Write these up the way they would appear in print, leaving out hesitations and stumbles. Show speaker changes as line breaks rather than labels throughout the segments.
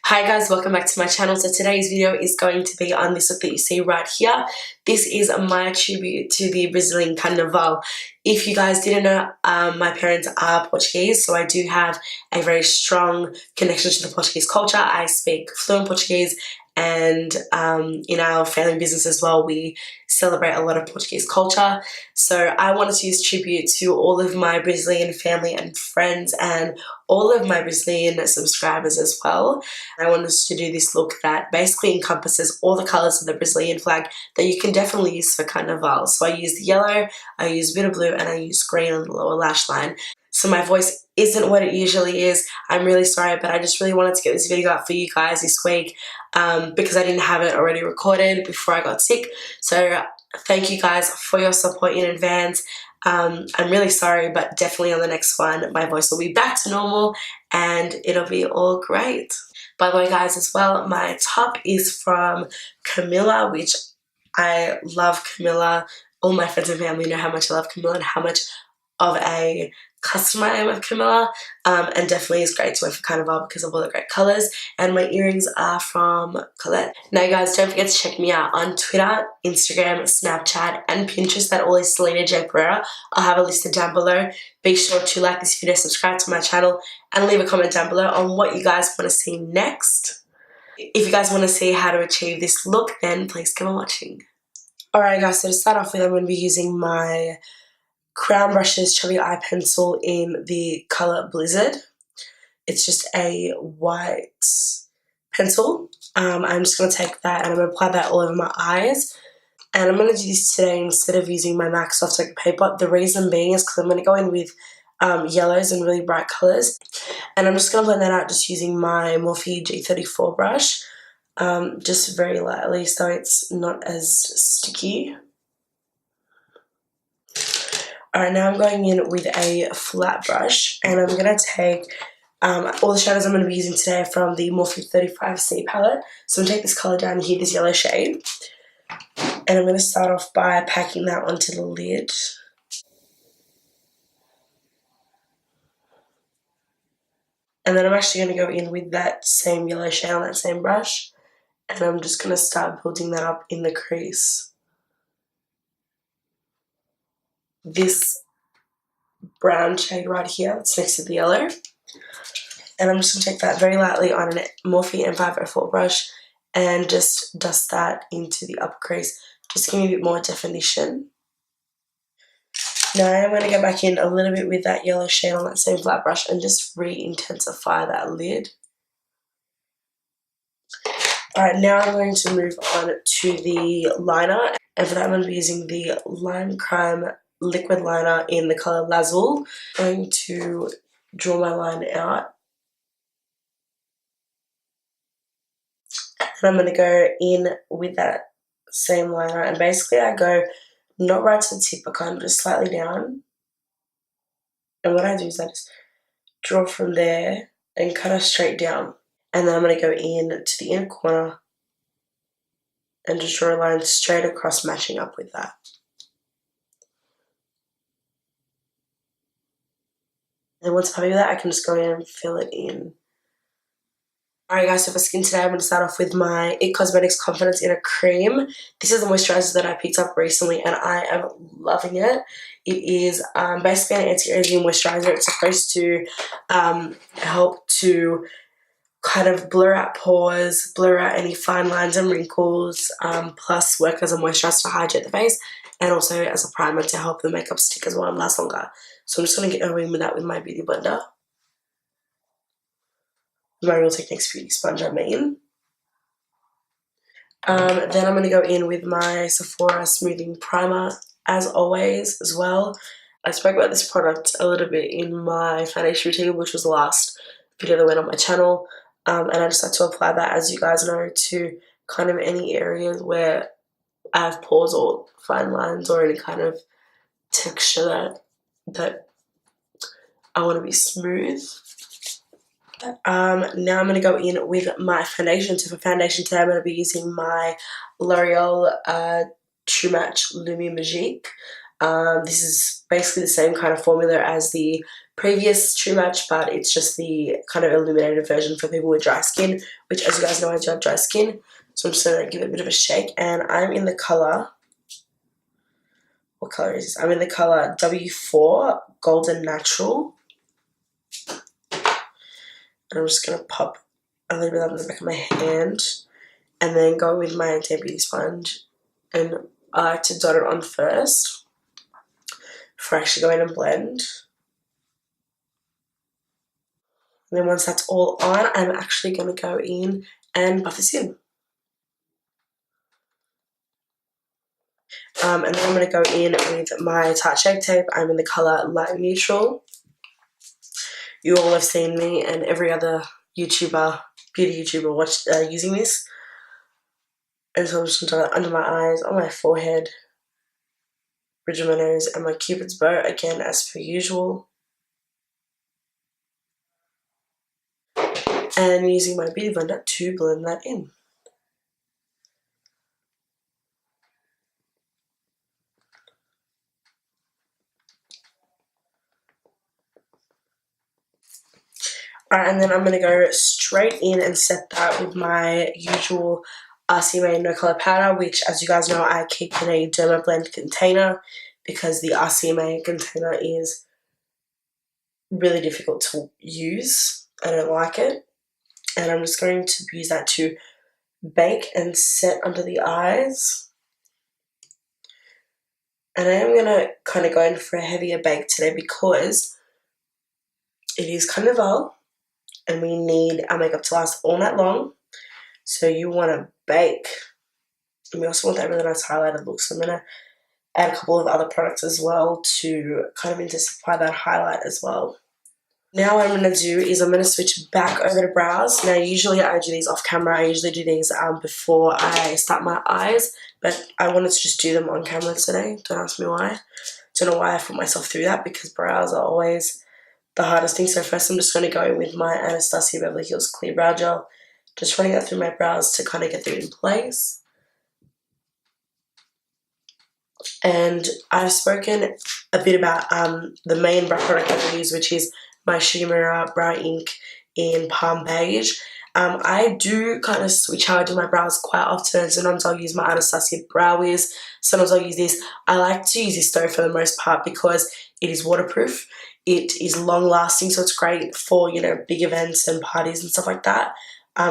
Hi guys, welcome back to my channel. So today's video is going to be on this look that you see right here. This is my tribute to the Brazilian Carnaval. If you guys didn't know, my parents are Portuguese, so I do have a very strong connection to the Portuguese culture. I speak fluent Portuguese, and in our family business as well, we celebrate a lot of Portuguese culture. So I wanted to use tribute to all of my Brazilian family and friends and all of my Brazilian subscribers as well. I wanted to do this look that basically encompasses all the colours of the Brazilian flag that you can definitely use for Carnaval. So I used yellow, I used a bit of blue, and I used green on the lower lash line. So my voice isn't what it usually is. I'm really sorry, but I just really wanted to get this video out for you guys this week because I didn't have it already recorded before I got sick. So thank you guys for your support in advance. I'm really sorry, but definitely on the next one, my voice will be back to normal and it'll be all great. By the way, guys, as well, my top is from Camilla, which I love Camilla. All my friends and family know how much I love Camilla and how much of a customer I am with Camilla, and definitely is great to wear for Carnaval because of all the great colours. And my earrings are from Colette. Now guys, don't forget to check me out on Twitter, Instagram, Snapchat and Pinterest. That all is c.jayne.pereira. I'll have it listed down below. Be sure to like this video, subscribe to my channel and leave a comment down below on what you guys want to see next. If you guys want to see how to achieve this look, then please keep on watching. Alright guys, so to start off with, I'm going to be using my Crown Brushes Chubby Eye Pencil in the colour Blizzard. It's just a white pencil. I'm just going to take that and I'm going to apply that all over my eyes. And I'm going to do this today instead of using my MAC Soft Soak paper. The reason being is because I'm going to go in with yellows and really bright colours. And I'm just going to blend that out just using my Morphe G34 brush. Just very lightly so it's not as sticky. Alright, now I'm going in with a flat brush and I'm going to take all the shadows I'm going to be using today from the Morphe 35C palette. So I'm going to take this colour down here, this yellow shade, and I'm going to start off by packing that onto the lid. And then I'm actually going to go in with that same yellow shade on that same brush, and I'm just going to start building that up in the crease. This brown shade right here, it's next to the yellow. And I'm just going to take that very lightly on a Morphe M504 brush and just dust that into the upper crease, just give me a bit more definition. Now I'm going to go back in a little bit with that yellow shade on that same flat brush and just re-intensify that lid. Alright, now I'm going to move on to the liner, and for that I'm going to be using the LIMECRIME liquid liner in the colour Lazul. I'm going to draw my line out. And I'm going to go in with that same liner, and basically I go not right to the tip but kind of just slightly down. And what I do is I just draw from there and kind of straight down. And then I'm going to go in to the inner corner and just draw a line straight across matching up with that. And once I'm happy with that, I can just go in and fill it in. Alright guys, so for skin today, I'm going to start off with my IT Cosmetics Confidence in a Cream. This is the moisturiser that I picked up recently and I am loving it. It is basically an anti-aging moisturiser. It's supposed to help to kind of blur out pores, blur out any fine lines and wrinkles, plus work as a moisturiser to hydrate the face and also as a primer to help the makeup stick as well and last longer. So I'm just going to get going with that with my beauty blender. My Real Techniques beauty sponge, I mean. Then I'm going to go in with my Sephora Smoothing Primer, as always, as well. I spoke about this product a little bit in my foundation routine, which was the last video that went on my channel. And I just like to apply that, as you guys know, to kind of any areas where I have pores or fine lines or any kind of texture that I want to be smooth. Now I'm going to go in with my foundation. So for foundation today, I'm going to be using my L'Oreal True Match Lumi Magique. This is basically the same kind of formula as the previous True Match, but it's just the kind of illuminated version for people with dry skin, which, as you guys know, I do have dry skin. So I'm just going to give it a bit of a shake, and I'm in the colour, what colour is this? I'm in the colour W4 Golden Natural. And I'm just going to pop a little bit on the back of my hand and then go with my anti-beauty sponge, and I like to dot it on first before I actually go in and blend. And then once that's all on, I'm actually going to go in and buff this in. And then I'm going to go in with my Tarte Shapetape. I'm in the colour Light Neutral. You all have seen me and every other YouTuber, beauty YouTuber, using this. And so I'm just going to do it under my eyes, on my forehead, bridge of my nose, and my Cupid's bow, again as per usual. And using my beauty blender to blend that in. Alright, and then I'm going to go straight in and set that with my usual RCMA No Colour Powder, which, as you guys know, I keep in a Dermablend container because the RCMA container is really difficult to use. I don't like it. And I'm just going to use that to bake and set under the eyes. And I am going to kind of go in for a heavier bake today because it is Carnaval and we need our makeup to last all night long. So you want to bake. And we also want that really nice highlighted look. So I'm going to add a couple of other products as well to kind of intensify that highlight as well. Now what I'm going to do is I'm going to switch back over to brows. Now usually I do these off camera. I usually do these before I start my eyes. But I wanted to just do them on camera today. Don't ask me why. Don't know why I put myself through that because brows are always the hardest thing. So first I'm just going to go in with my ANASTASIA Beverly Hills Clear Brow Gel. Just running that through my brows to kind of get them in place. And I've spoken a bit about the main brow product that I use, which is my Shimmer Brow Ink in Palm Beige. I do kind of switch how I do my brows quite often. Sometimes I'll use my Anastasia Brow Wiz. Sometimes I'll use this. I like to use this though for the most part because it is waterproof. It is long lasting, so it's great for, you know, big events and parties and stuff like that.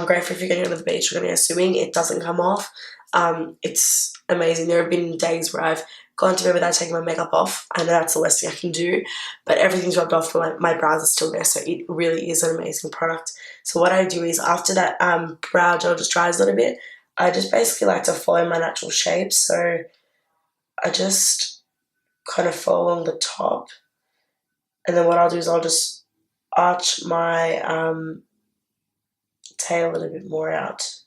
Great for if you're going to the beach or going swimming. It doesn't come off. It's amazing. There have been days where I've gone to bed without taking my makeup off. I know that's the worst thing I can do, but everything's rubbed off, but my brows are still there, so it really is an amazing product. So what I do is after that brow gel just dries a little bit, I just basically like to follow my natural shape. So I just kind of follow along the top, and then what I'll do is I'll just arch my tail a little bit more out.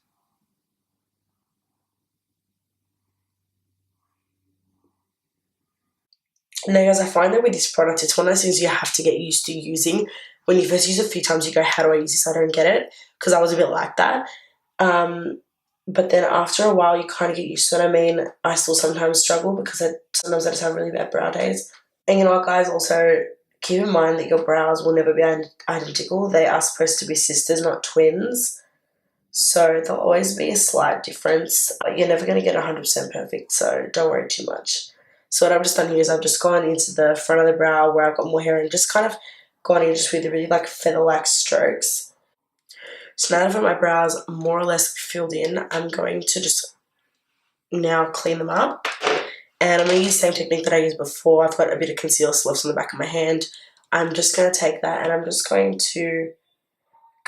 Now guys, I find that with this product, it's one of those things you have to get used to using. When you first use it a few times, you go, how do I use this? I don't get it, because I was a bit like that. But then after a while, you kind of get used to it. I mean, I still sometimes struggle because sometimes I just have really bad brow days. And you know what, guys, also keep in mind that your brows will never be identical. They are supposed to be sisters, not twins. So there'll always be a slight difference. But you're never going to get 100% perfect, so don't worry too much. So what I've just done here is I've just gone into the front of the brow where I've got more hair and just kind of gone in just with really like feather-like strokes. So now that I've got my brows more or less filled in, I'm going to just now clean them up. And I'm going to use the same technique that I used before. I've got a bit of concealer left on the back of my hand. I'm just going to take that and I'm just going to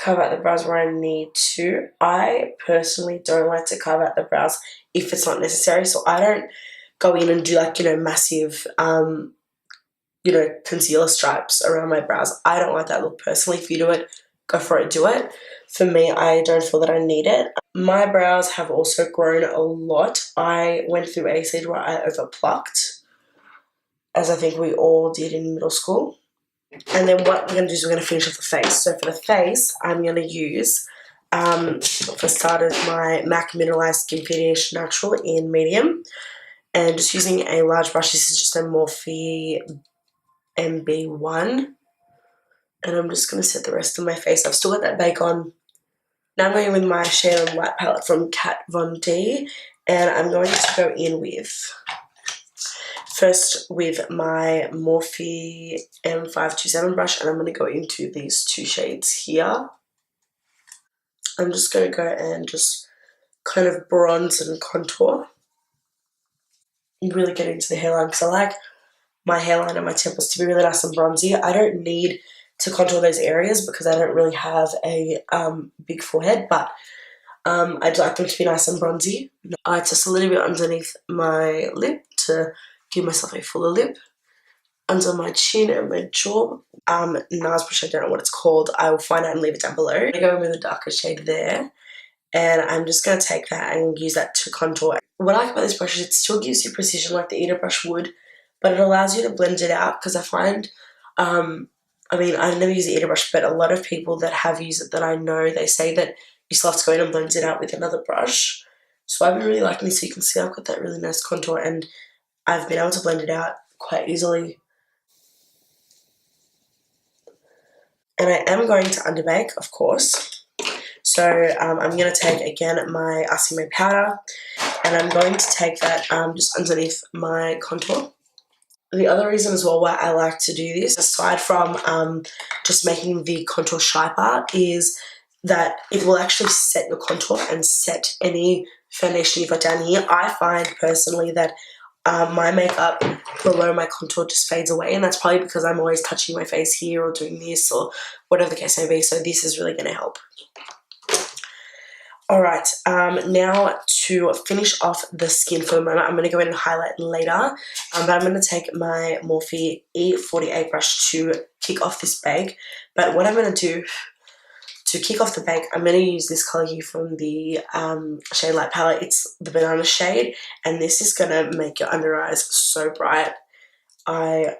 carve out the brows where I need to. I personally don't like to carve out the brows if it's not necessary, so I don't go in and do like, you know, massive, you know, concealer stripes around my brows. I don't like that look personally. If you do it, go for it, do it. For me, I don't feel that I need it. My brows have also grown a lot. I went through a stage where I overplucked, as I think we all did in middle school. And then what we're going to do is we're going to finish off the face. So for the face, I'm going to use, for starters, my MAC Mineralize Skinfinish Natural in medium. And just using a large brush. This is just a Morphe MB1. And I'm just going to set the rest of my face. I've still got that bake on. Now I'm going with my Shade on Light palette from Kat Von D. And I'm going to go in with, first with my Morphe M527 brush. And I'm going to go into these two shades here. I'm just going to go and just kind of bronze and contour. And really get into the hairline because I like my hairline and my temples to be really nice and bronzy. I don't need to contour those areas because I don't really have a big forehead, but I'd like them to be nice and bronzy. Just a little bit underneath my lip to give myself a fuller lip. Under my chin and my jaw. NARS brush, I don't know what it's called. I will find out and leave it down below. I'm going to go in with a darker shade there. And I'm just going to take that and use that to contour. What I like about this brush is it still gives you precision like the Eater brush would, but it allows you to blend it out because I find, I mean, I've never used the Eater brush, but a lot of people that have used it that I know, they say that you still have to go in and blend it out with another brush. So I've been really liking this. So you can see I've got that really nice contour and I've been able to blend it out quite easily. And I am going to underbake, of course. So I'm going to take, again, my RCMA powder, and I'm going to take that just underneath my contour. The other reason as well why I like to do this, aside from just making the contour sharper, is that it will actually set your contour and set any foundation you've got down here. I find personally that my makeup below my contour just fades away, and that's probably because I'm always touching my face here or doing this or whatever the case may be, so this is really going to help. Alright, now to finish off the skin for the moment, I'm going to go in and highlight later, but I'm going to take my Morphe E48 brush to kick off this bake. But what I'm going to do to kick off the bake, I'm going to use this colour here from the Shade Light palette. It's the banana shade, and this is going to make your under eyes so bright. I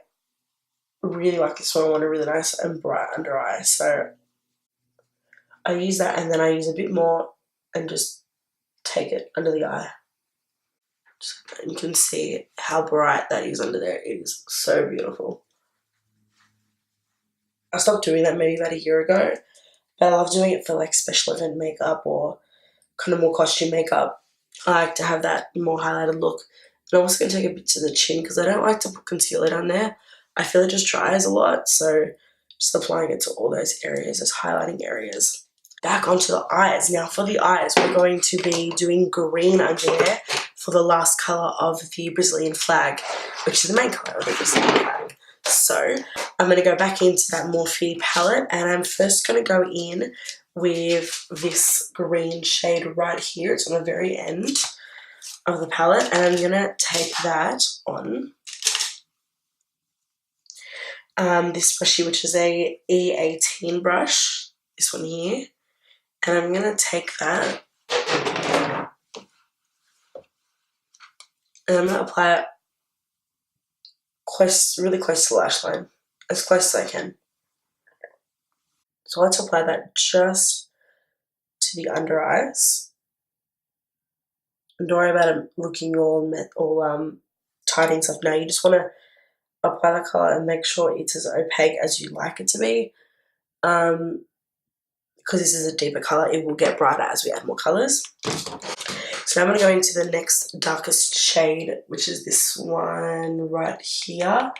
really like this one. I want a really nice and bright under eye, so I use that, and then I use a bit more and just take it under the eye. And you can see how bright that is under there. It is so beautiful. I stopped doing that maybe about a year ago, but I love doing it for like special event makeup or kind of more costume makeup. I like to have that more highlighted look. And I'm also going to take a bit to the chin because I don't like to put concealer down there. I feel it just dries a lot, so just applying it to all those areas, those highlighting areas. Back onto the eyes. Now for the eyes, we're going to be doing green under there for the last colour of the Brazilian flag, which is the main colour of the Brazilian flag. So I'm going to go back into that Morphe palette, and I'm first going to go in with this green shade right here. It's on the very end of the palette, and I'm going to take that on this brush here, which is a E18 brush, this one here. And I'm going to take that and I'm going to apply it really close to the lash line, as close as I can. So let's apply that just to the under eyes. And don't worry about it looking all tidy and stuff. Now you just want to apply the colour and make sure it's as opaque as you like it to be. Because this is a deeper colour, it will get brighter as we add more colours. So now I'm going to go into the next darkest shade, which is this one right here.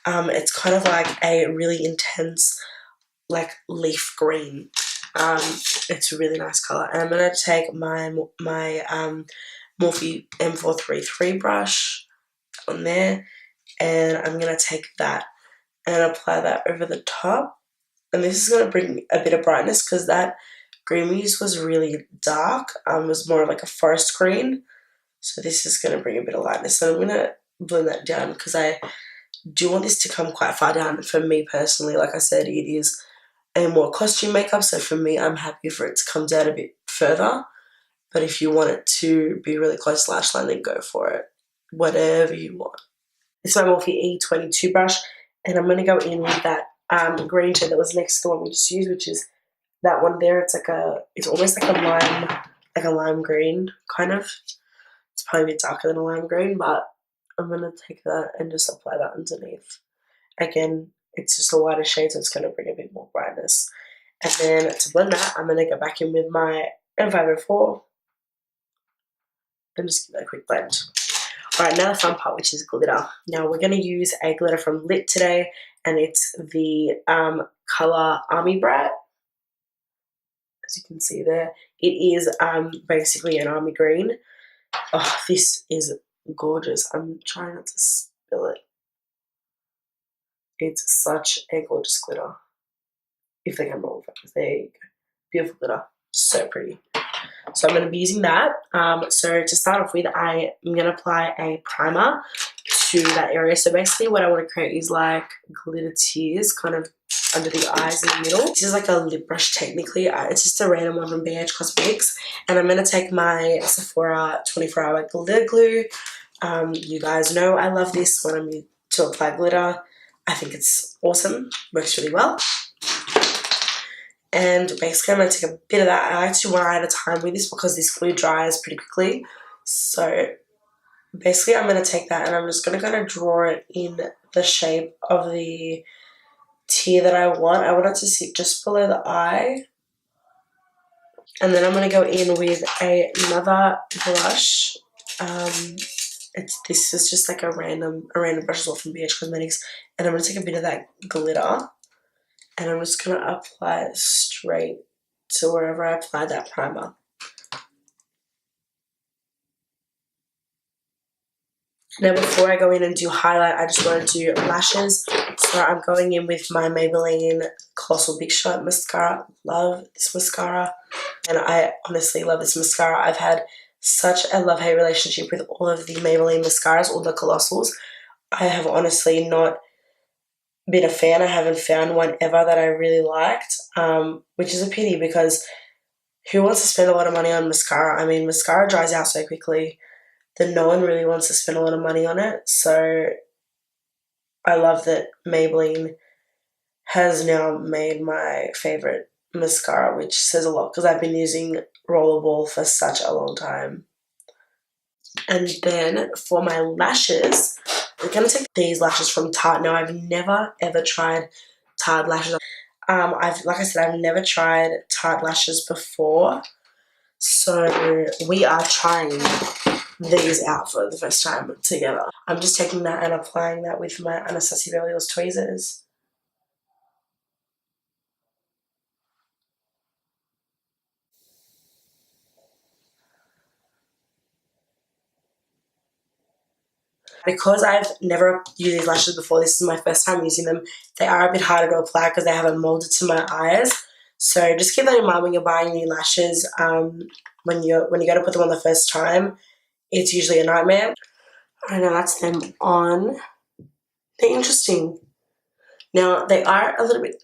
It's kind of like a really intense, like leaf green. It's a really nice colour. And I'm going to take my Morphe M433 brush on there, and I'm going to take that and apply that over the top And this is going to bring a bit of brightness because that green we used was really dark. It was more of like a forest green. So this is going to bring a bit of lightness. So I'm going to blend that down because I do want this to come quite far down. For me personally, like I said, it is a more costume makeup. So for me, I'm happy for it to come down a bit further. But if you want it to be really close to lash line, then go for it. Whatever you want. It's my Morphe E22 brush. And I'm going to go in with that green shade that was next to the one we just used, which is that one there. It's almost like a lime green, kind of. It's probably a bit darker than a lime green, but I'm going to take that and just apply that underneath. Again, it's just a lighter shade, so it's going to bring a bit more brightness. And then to blend that, I'm going to go back in with my M504 and just give that a quick blend. Alright, now the fun part, which is glitter. Now we're going to use a glitter from Lit today, and it's the colour Army Brat. As you can see there, it is basically an army green. Oh, this is gorgeous. I'm trying not to spill it. It's such a gorgeous glitter. If the camera will focus, there you go. Beautiful glitter. So pretty. So I'm going to be using that. So to start off with, I am going to apply a primer to that area. So basically what I want to create is like glitter tears kind of under the eyes in the middle. This is like a lip brush technically. It's just a random one from BH Cosmetics. And I'm going to take my Sephora 24-hour glitter glue. You guys know I love this when I'm to apply glitter. I think it's awesome. Works really well. And basically I'm going to take a bit of that. I like to one eye at a time with this because this glue dries pretty quickly. So basically I'm going to take that and I'm just going to kind of draw it in the shape of the tear that I want. I want it to sit just below the eye. And then I'm going to go in with another blush. This is just like a random brush as well from BH Cosmetics. And I'm going to take a bit of that glitter. And I'm just going to apply it straight to wherever I applied that primer. Now before I go in and do highlight, I just want to do lashes. So I'm going in with my Maybelline Colossal Big Shot mascara. Love this mascara. And I honestly love this mascara. I've had such a love-hate relationship with all of the Maybelline mascaras, all the Colossals. I have honestly not been a fan. I haven't found one ever that I really liked, which is a pity because who wants to spend a lot of money on mascara? I mean, mascara dries out so quickly that no one really wants to spend a lot of money on it. So I love that Maybelline has now made my favourite mascara, which says a lot because I've been using Rollerball for such a long time. And then for my lashes, I'm going to take these lashes from Tarte. Now, I've never, ever tried Tarte lashes. Like I said, I've never tried Tarte lashes before. So we are trying these out for the first time together. I'm just taking that and applying that with my Anastasia Beverly Hills tweezers. Because I've never used these lashes before, this is my first time using them, they are a bit harder to apply because they haven't molded to my eyes. So just keep that in mind when you're buying new lashes. When you go to put them on the first time, it's usually a nightmare. I know that's them on. They're interesting. Now, they are a little bit,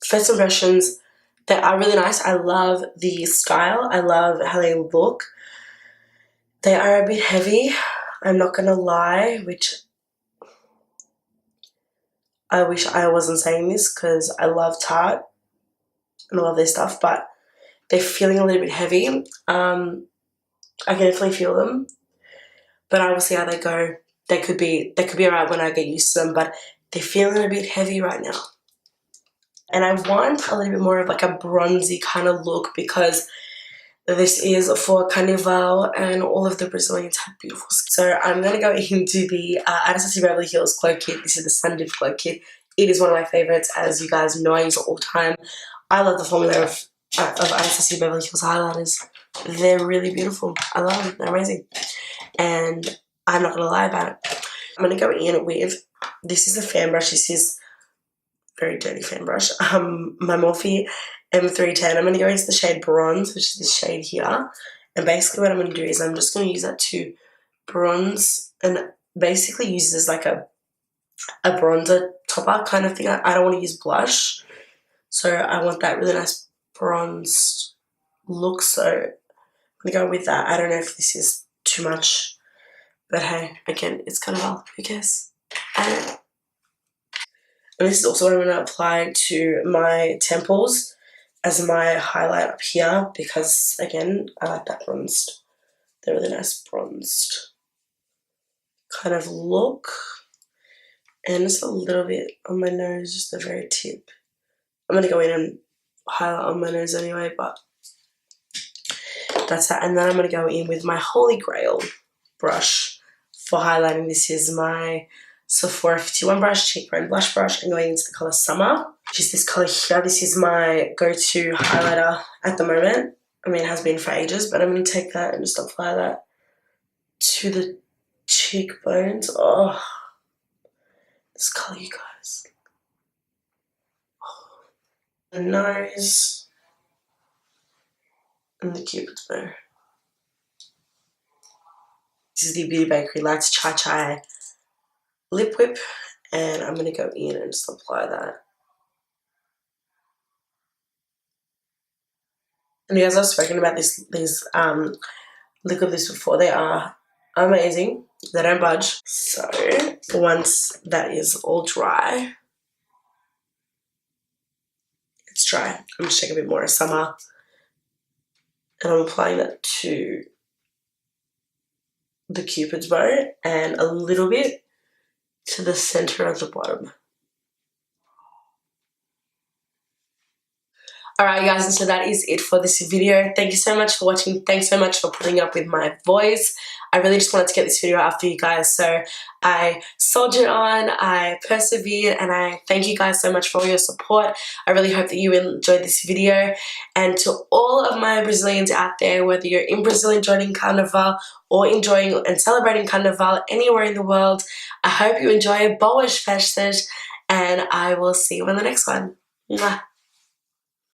first impressions, they are really nice. I love the style. I love how they look. They are a bit heavy. I'm not going to lie, which I wish I wasn't saying this because I love Tarte and I love their stuff, but they're feeling a little bit heavy. I can definitely feel them, but I will see how they go. They could be alright when I get used to them, but they're feeling a bit heavy right now. And I want a little bit more of like a bronzy kind of look because this is for Carnaval and all of the Brazilians have beautiful skin. So I'm going to go into the Anastasia Beverly Hills Glowkit. This is the Sundipped Glowkit. It is one of my favourites. As you guys know, I use it all the time. I love the formula of Anastasia Beverly Hills highlighters. They're really beautiful. I love them. They're amazing. And I'm not going to lie about it. I'm going to go in with, this is a fan brush. This is very dirty fan brush, my Morphe M310. I'm going to go into the shade Bronze, which is this shade here. And basically what I'm going to do is I'm just going to use that to bronze and basically use this as like a bronzer topper kind of thing. I don't want to use blush, so I want that really nice bronzed look, so I'm going to go with that. I don't know if this is too much, but hey, again, it's Carnaval, who cares? And this is also what I'm going to apply to my temples as my highlight up here, because again, I like that bronzed, the really nice bronzed kind of look. And just a little bit on my nose, just the very tip. I'm going to go in and highlight on my nose anyway, but that's that. And then I'm going to go in with my Holy Grail brush for highlighting. This is my Sephora 51 brush, cheekbone blush brush. I'm going into the colour Summer, which is this colour here. This is my go-to highlighter at the moment. I mean, it has been for ages, but I'm going to take that and just apply that to the cheekbones. Oh, this colour, you guys. Oh. The nose and the cupid's bow. This is the Beauty Bakery Lights Chai Chai Lip Whip, and I'm going to go in and just apply that. And you guys, I've spoken about these liquid lifts before. They are amazing. They don't budge. So once that is all dry, it's dry. I'm just taking a bit more of Summer, and I'm applying that to the cupid's bow and a little bit to the center of the bottom. Alright guys, and so that is it for this video. Thank you so much for watching. Thanks so much for putting up with my voice. I really just wanted to get this video out for you guys, so I soldiered on, I persevered, and I thank you guys so much for all your support. I really hope that you enjoyed this video. And to all of my Brazilians out there, whether you're in Brazil enjoying Carnaval or enjoying and celebrating Carnaval anywhere in the world, I hope you enjoy Boas Festas, and I will see you in the next one. Mwah.